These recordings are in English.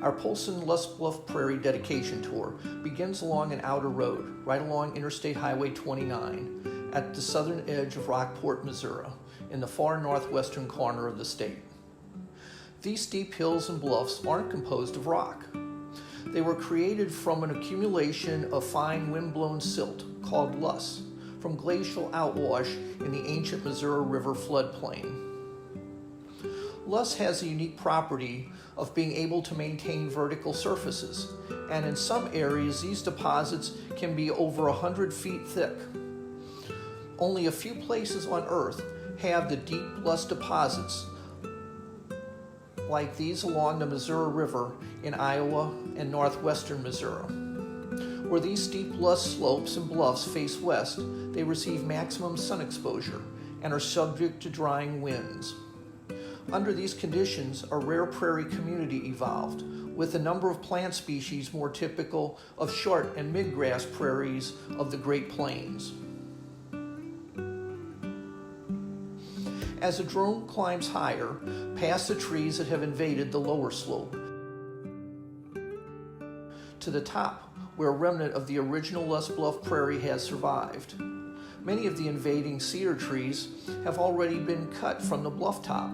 Our Polson Loess Bluff Prairie dedication tour begins along an outer road, right along Interstate Highway 29, at the southern edge of Rockport, Missouri, in the far northwestern corner of the state. These steep hills and bluffs aren't composed of rock. They were created from an accumulation of fine wind-blown silt called loess from glacial outwash in the ancient Missouri River floodplain. Loess has a unique property of being able to maintain vertical surfaces, and in some areas these deposits can be over 100 feet thick. Only a few places on Earth have the deep loess deposits like these along the Missouri River in Iowa and northwestern Missouri. Where these steep loess slopes and bluffs face west, they receive maximum sun exposure and are subject to drying winds. Under these conditions, a rare prairie community evolved, with a number of plant species more typical of short and midgrass prairies of the Great Plains. As the drone climbs higher, past the trees that have invaded the lower slope, to the top, where a remnant of the original Loess Bluff Prairie has survived. Many of the invading cedar trees have already been cut from the bluff top.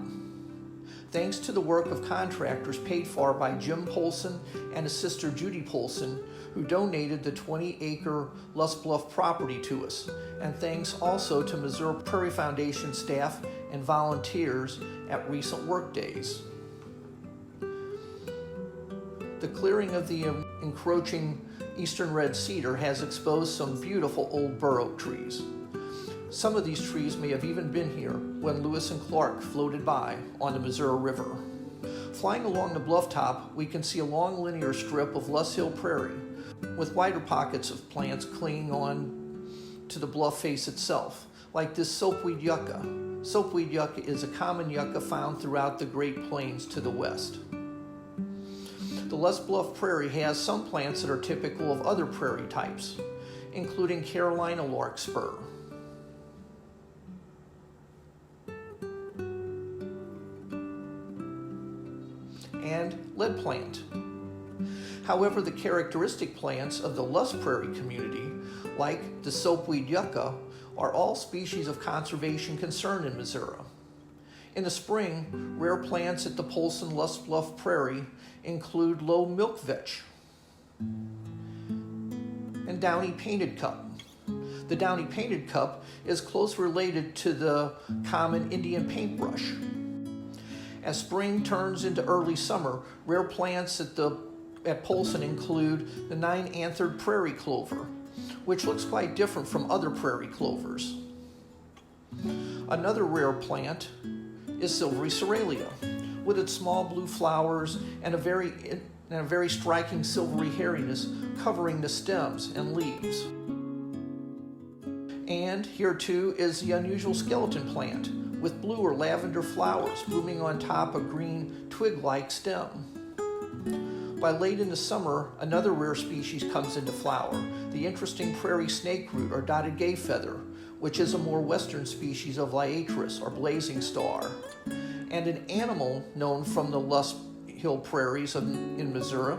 Thanks to the work of contractors paid for by Jim Polson and his sister Judy Polson, who donated the 20-acre Loess Bluff property to us, and thanks also to Missouri Prairie Foundation staff and volunteers at recent work days. The clearing of the encroaching eastern red cedar has exposed some beautiful old bur oak trees. Some of these trees may have even been here when Loess and Clark floated by on the Missouri River. Flying along the bluff top, we can see a long linear strip of Loess Hill Prairie, with wider pockets of plants clinging on to the bluff face itself, like this soapweed yucca. Soapweed yucca is a common yucca found throughout the Great Plains to the west. The Loess Bluff Prairie has some plants that are typical of other prairie types, including Carolina larkspur, and lead plant. However, the characteristic plants of the Loess Prairie community, like the soapweed yucca, are all species of conservation concern in Missouri. In the spring, rare plants at the Polson Loess Bluff Prairie include low milk vetch and downy painted cup. The downy painted cup is close related to the common Indian paintbrush. As spring turns into early summer, rare plants at Polson include the 9-anthered prairie clover, which looks quite different from other prairie clovers. Another rare plant is silvery cerealia, with its small blue flowers and a very striking silvery hairiness covering the stems and leaves. And here too is the unusual skeleton plant, with blue or lavender flowers blooming on top of green twig-like stem. By late in the summer, another rare species comes into flower, the interesting prairie snakeroot or dotted gayfeather, which is a more western species of liatris or blazing star, and an animal known from the Loess Hill prairies in Missouri,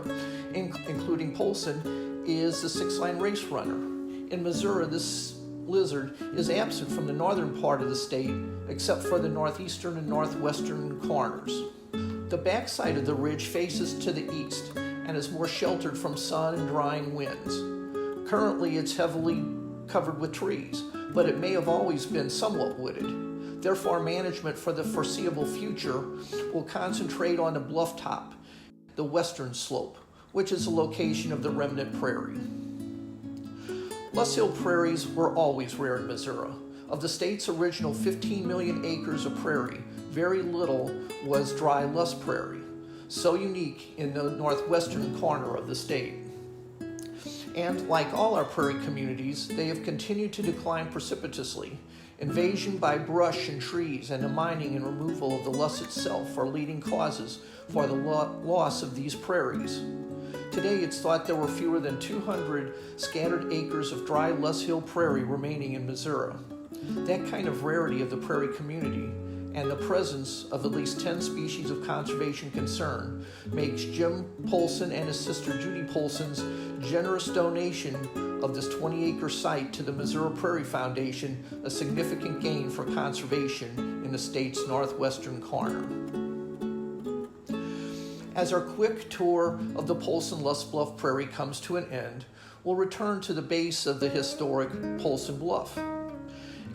including Polson, is the six-line race runner. In Missouri, this lizard is absent from the northern part of the state, except for the northeastern and northwestern corners. The backside of the ridge faces to the east and is more sheltered from sun and drying winds. Currently, it's heavily covered with trees, but it may have always been somewhat wooded. Therefore, management for the foreseeable future will concentrate on the bluff top, the western slope, which is the location of the remnant prairie. Loess Hill prairies were always rare in Missouri. Of the state's original 15 million acres of prairie, very little was dry loess prairie, so unique in the northwestern corner of the state. And like all our prairie communities, they have continued to decline precipitously. Invasion by brush and trees and the mining and removal of the loess itself are leading causes for the loss of these prairies. Today, it's thought there were fewer than 200 scattered acres of dry Loess Hill prairie remaining in Missouri. That kind of rarity of the prairie community and the presence of at least 10 species of conservation concern makes Jim Polson and his sister Judy Polson's generous donation of this 20-acre site to the Missouri Prairie Foundation a significant gain for conservation in the state's northwestern corner. As our quick tour of the Polson-Loess Bluff Prairie comes to an end, we'll return to the base of the historic Polson Bluff.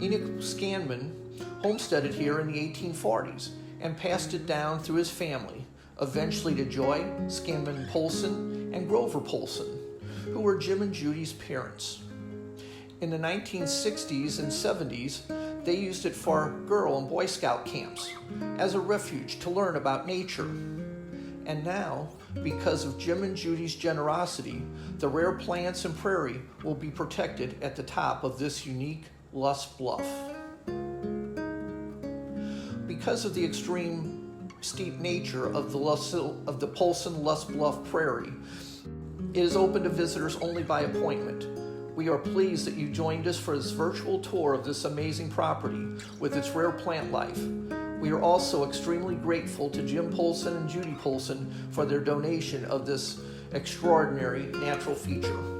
Enoch Scanman homesteaded here in the 1840s and passed it down through his family, eventually to Joy, Scanman Polson, and Grover Polson, who were Jim and Judy's parents. In the 1960s and 70s, they used it for Girl and Boy Scout camps, as a refuge to learn about nature. And now, because of Jim and Judy's generosity, the rare plants and prairie will be protected at the top of this unique Loess Bluff. Because of the extreme steep nature of the Polson-Loess Bluff Prairie, it is open to visitors only by appointment. We are pleased that you joined us for this virtual tour of this amazing property with its rare plant life. We are also extremely grateful to Jim Polson and Judy Polson for their donation of this extraordinary natural feature.